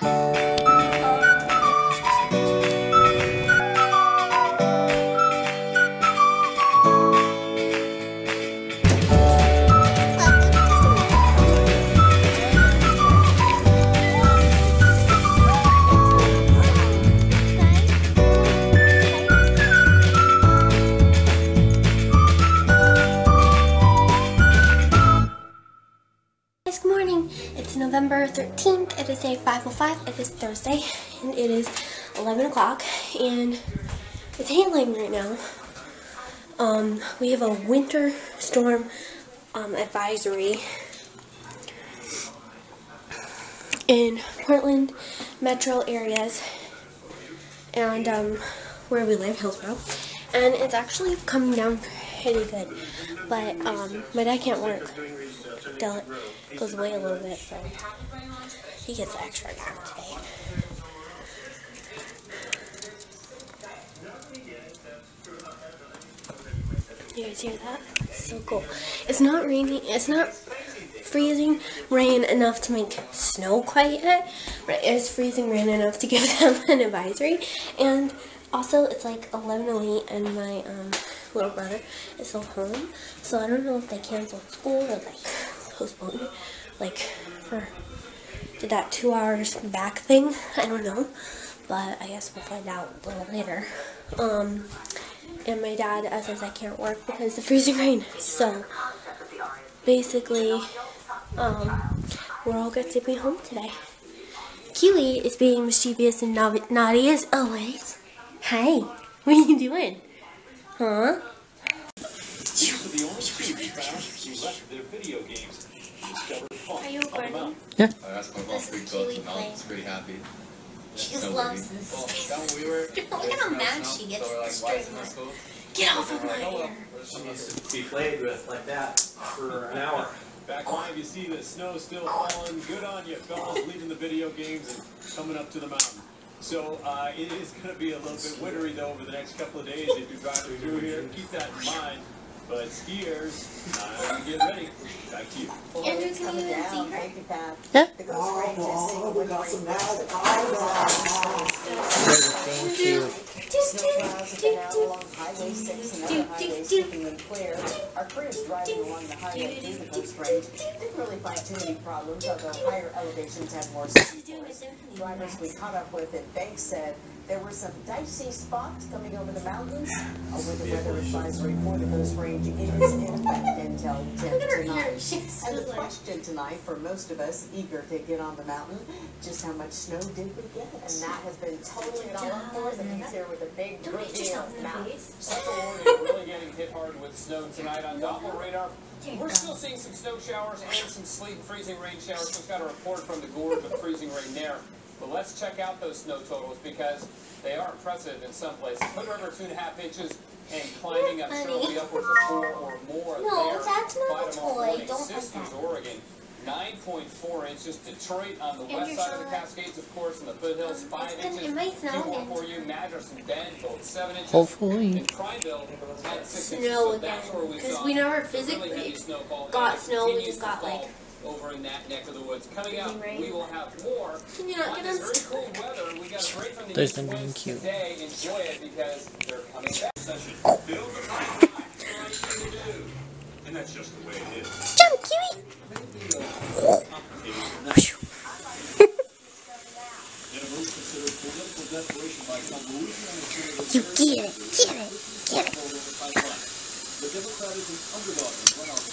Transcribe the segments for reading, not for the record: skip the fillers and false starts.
Good morning. It's November 13th. It is day 5:05. It is Thursday, and it is 11 o'clock, and it's hailing right now. We have a winter storm advisory in Portland metro areas and where we live, Hillsborough, and it's actually coming down pretty good. But my dad can't work till it goes away a little bit, so he gets extra time today. You guys hear that? It's so cool. It's not raining. It's not freezing rain enough to make snow quite yet, but it is freezing rain enough to give them an advisory. And also, it's like 11:08, and my little brother is still home, so I don't know if they canceled school or like postponed, like did that 2 hours back thing. I don't know, but I guess we'll find out a little later. And my dad says I can't work because of the freezing rain. So basically, we're all good to be home today. Kiwi is being mischievous and naughty as always. Hi, what are you doing? Huh? Are you recording? Yeah. This is Kiwi playing. She's pretty happy. She just loves this. Look at how mad she gets straight. Get off of my hair. She needs to be played with like that for an hour. Back live, you see the snow still falling. Good on you, fellas, leaving the video games and coming up to the mountain. So it is going to be a little bit wintry though over the next couple of days if you're driving through here. Keep that in mind. But skiers, get ready. Back to you. Andrew, can you even see her? Yeah. We got some magic. Thank you. Highway 6 and other highways keeping them clear. Our crews driving along the highway through the Coast Range didn't really find too many problems, although higher elevations had more speed. Drivers we caught up with in Banks said there were some dicey spots coming over the mountains. With the weather advisory for the Coast Range is in effect until 10 tonight. And the question tonight for most of us eager to get on the mountain, just how much snow did we get? And that has been totally an all for us. And he's here with a big reveal of mountains. Central Oregon really getting hit hard with snow tonight on Doppler radar. We're still seeing some snow showers and some sleet and freezing rain showers. Just got a report from the gorge of freezing rain there. But let's check out those snow totals because they are impressive in some places. Hood River 2.5 inches and climbing. I'm sure it'll be upwards of 4 or more No, there. that's not a toy. Don't like Sisters, that. Oregon, 9.4 inches. Detroit on the west side of the Cascades, of course, in the foothills, 5 inches. It might snow Two more for you. Madras and Bend, both 7 inches. Hopefully. And Prineville at 6 inches. Snow So again, that's where we because saw we never really physically heavy snowfall, got and it snow, we continues just to got, fall like, over in that neck of the woods. Coming up, we will have more. Can you not On get this on very cold weather, we got a break from the There's east them being winds cute. today. Enjoy it because they're coming back. Build the right thing to do. And that's just the way it is. Jump, Kiwi! You get it, get it, get it. The Democrat is an underdog in runoff.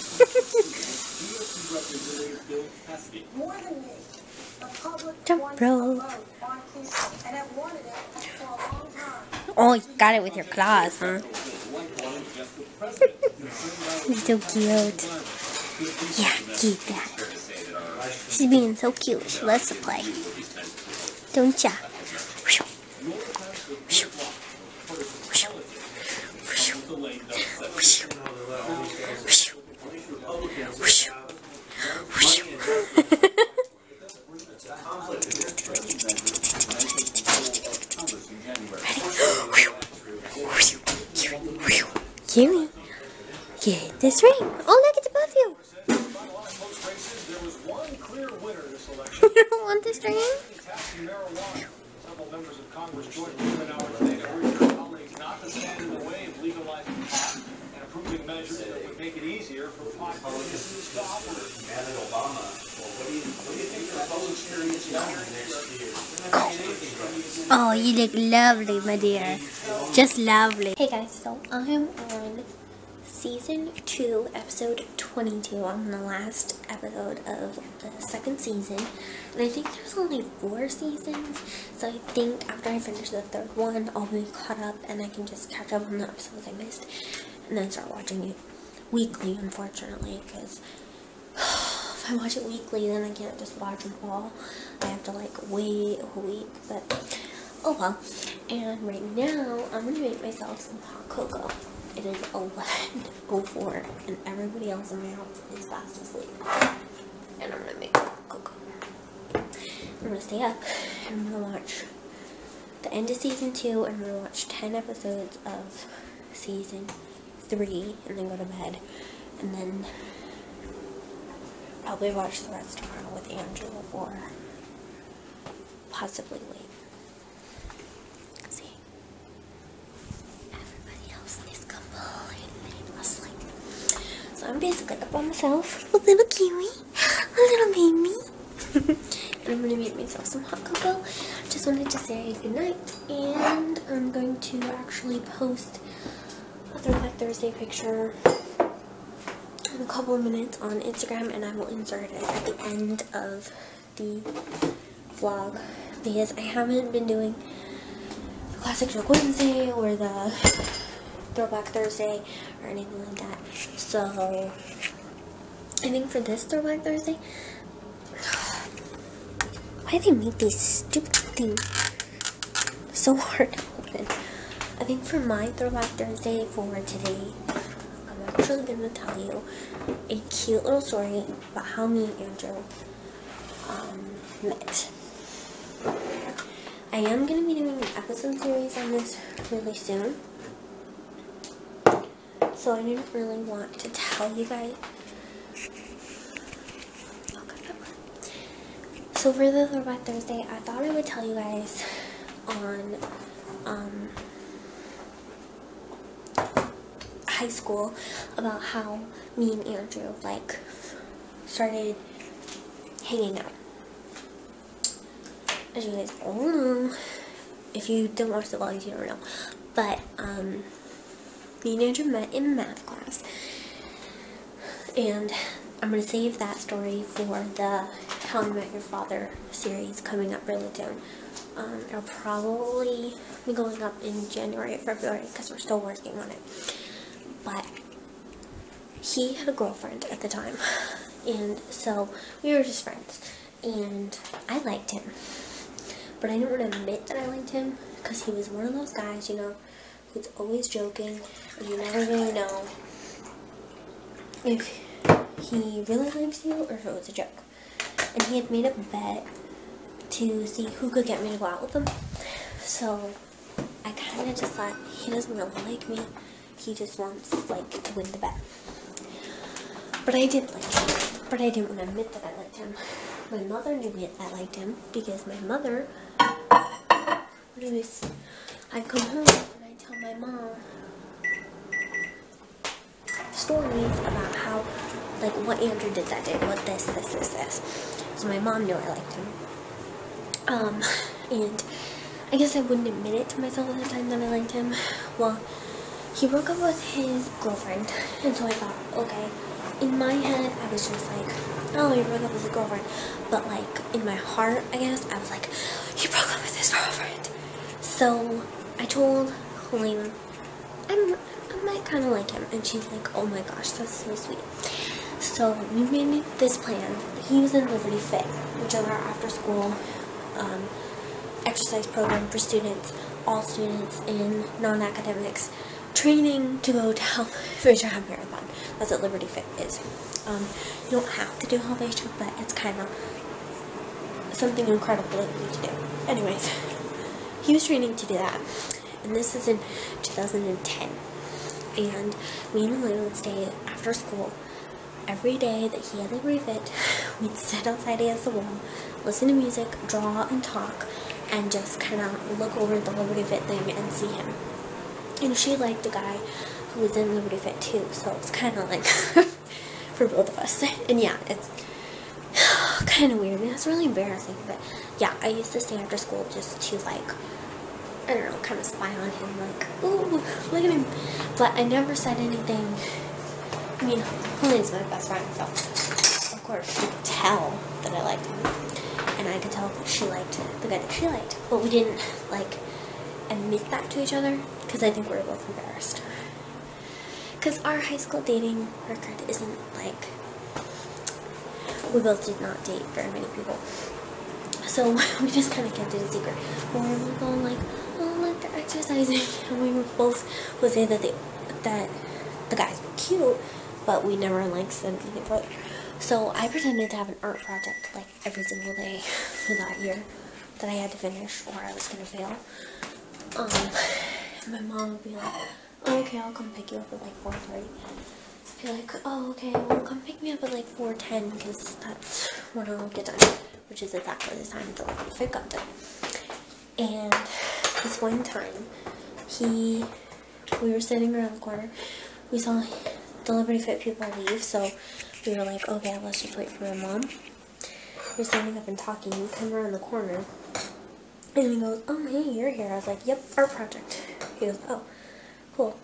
GOP Representative Bill Cassidy. More than me, the public Jump wants rope. a vote on Keystone, and have wanted it for a long time. Oh, you got it with your claws, huh? You're so cute. Yeah, keep that. She's being so cute. She loves to play. Don't ya? Kiwi, get this ring. Oh, look, it's above you. was one clear winner this election. You don't want this drink? Attacking marijuana. Several members of Congress joined Ruben hour today to urge their colleagues not to stand in the way of legalizing pot and approving measures that would make it easier for pot businesses to operate. Mad at Obama. Well, what do you think the public experience is next year? They're not doing anything right. Oh, you look lovely, my dear. Just lovely. Hey guys, so I'm on season 2, episode 22. I'm on the last episode of the second season. And I think there's only 4 seasons. So I think after I finish the 3rd one, I'll be caught up and I can just catch up on the episodes I missed. And then start watching it weekly, unfortunately. Because if I watch it weekly, then I can't just watch them all. I have to like wait a week. But oh well. And right now, I'm going to make myself some hot cocoa. It is 11:04 and everybody else in my house is fast asleep. And I'm going to make cocoa. I'm going to stay up and I'm going to watch the end of season 2 and I'm going to watch 10 episodes of season 3 and then go to bed. And then probably watch the rest tomorrow with Andrew or possibly wait. See? Everybody else is completely asleep. So I'm basically up on myself, a little kiwi, a little baby. And I'm going to make myself some hot cocoa. Just wanted to say goodnight. And I'm going to actually post a Throwback Thursday picture in a couple of minutes on Instagram. And I will insert it at the end of the vlog. Because I haven't been doing the Classic Joke Wednesday or the Throwback Thursday or anything like that. So I think for this Throwback Thursday, why do they make these stupid things so hard to open? I think for my Throwback Thursday for today, I'm actually going to tell you a cute little story about how me and Andrew met. I am going to be doing an episode series on this really soon. So I didn't really want to tell you guys. So for the Throwback Thursday, I thought I would tell you guys on high school about how me and Andrew like started hanging out. As you guys all know, if you don't watch the vlogs, you don't know. But me and Andrew met in math class, and I'm gonna save that story for the How I Met Your Father series coming up really soon. It'll probably be going up in January or February because we're still working on it. But he had a girlfriend at the time, and so we were just friends, and I liked him. But I didn't want to admit that I liked him because he was one of those guys, you know, who's always joking, and you never really know if he really likes you or if it was a joke. And he had made a bet to see who could get me to go out with him. So I kind of just thought, he doesn't really like me. He just wants, like, to win the bet. But I did like him. But I didn't want to admit that I liked him. My mother knew that I liked him because my mother, I come home and I tell my mom stories about how, like, what Andrew did that day, what this. So my mom knew I liked him. And I guess I wouldn't admit it to myself at the time that I liked him. Well, he broke up with his girlfriend, and so I thought, okay, in my head, I was just like, oh, he broke up with his girlfriend. But, like, in my heart, I guess, I was like, he broke up with his girlfriend. So I told Helena, I might kind of like him. And she's like, oh my gosh, that's so sweet. So we made this plan. He was in Liberty Fit, which is our after-school exercise program for students, all students in non-academics, training to go to Half Half Marathon. That's what Liberty Fit is. You don't have to do Half, but it's kind of something incredible that you need to do. Anyways, he was training to do that, and this is in 2010. And me and Elena would stay after school every day that he had Liberty Fit, we'd sit outside against the wall, listen to music, draw and talk, and just kind of look over the Liberty Fit thing and see him. And she liked the guy who was in Liberty Fit too, so it's kind of like for both of us. And yeah, it's kind of weird, and it's really embarrassing, but yeah, I used to stay after school just to, like, I don't know, kind of spy on him, like, ooh, look at him. But I never said anything. I mean, Helene's my best friend, so of course she could tell that I liked him, and I could tell that she liked the guy that she liked, but we didn't, like, admit that to each other, because I think we were both embarrassed. Because our high school dating record isn't, like, we both did not date very many people. So we just kind of kept it a secret. Or we were going like, oh, like they're exercising. And we were both would say that the guys were cute, but we never like said anything further. So I pretended to have an art project like every single day for that year that I had to finish or I was going to fail. And my mom would be like, oh, okay, I'll come pick you up at like 4:30. Be like, oh, okay, well, come pick me up at like 4:10 because that's when I'll get done, which is exactly the time the Liberty Fit got done. And this one time, we were sitting around the corner, we saw the Liberty Fit people leave, so we were like, okay, let's just wait for my mom. We're standing up and talking, we come around the corner, and he goes, oh, hey, you're here. I was like, yep, art project. He goes, oh, cool.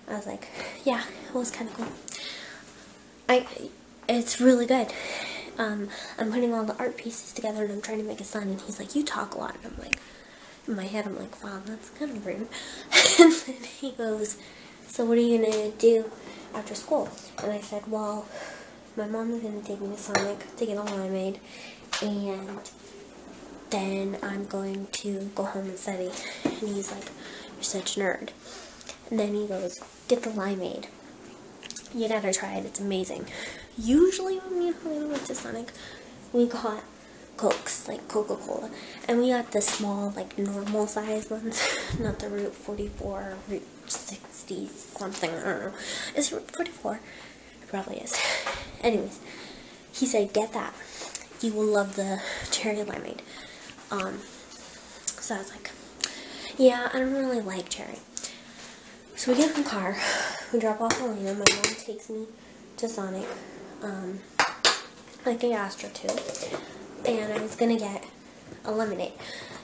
I was like, yeah, it was kind of cool. It's really good. I'm putting all the art pieces together and I'm trying to make a sun, and he's like, you talk a lot. And I'm like, in my head, I'm like, wow, that's kind of rude. And then he goes, so what are you going to do after school? And I said, well, my mom is going to take me to Sonic to get a limeade, and then I'm going to go home and study. And he's like, you're such a nerd. And then he goes, get the limeade. You gotta try it, it's amazing. Usually when me and Helena went to Sonic, we got Cokes, like Coca-Cola. And we got the small, like normal size ones, not the Route 44, Route 60 something, I don't know. Is it Route 44? It probably is. Anyways, he said, get that. You will love the cherry limeade. So I was like, yeah, I don't really like cherry. So we get in the car, we drop off Helena, my mom takes me to Sonic, like I asked her to, and I was going to get a lemonade.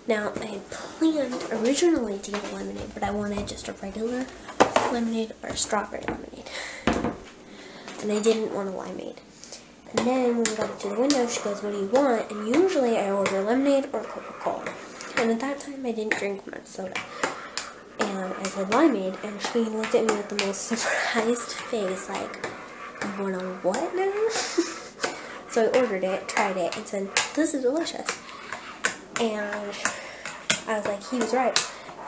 Now, I had planned originally to get a lemonade, but I wanted just a regular lemonade or a strawberry lemonade, and I didn't want a limeade. And then when we got to the window, she goes, what do you want? And usually I order lemonade or Coca-Cola, and at that time I didn't drink much soda. And I said limeade, and she looked at me with the most surprised face, like, you want a what now? So I ordered it, tried it, and said, this is delicious. And I was like, he was right.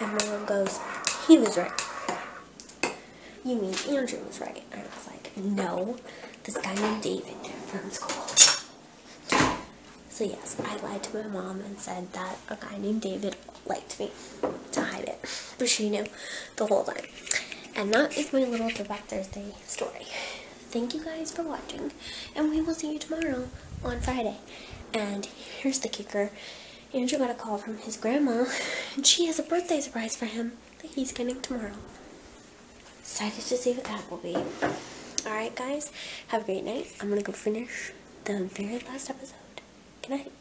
And my mom goes, he was right. You mean Andrew was right? And I was like, no, this guy named David from school. So yes, I lied to my mom and said that a guy named David liked me to hide it, but she knew the whole time. And that is my little Throwback Thursday story. Thank you guys for watching, and we will see you tomorrow on Friday. And here's the kicker. Andrew got a call from his grandma, and she has a birthday surprise for him that he's getting tomorrow. Excited to see what that will be. Alright guys, have a great night. I'm gonna go finish the very last episode. Good night.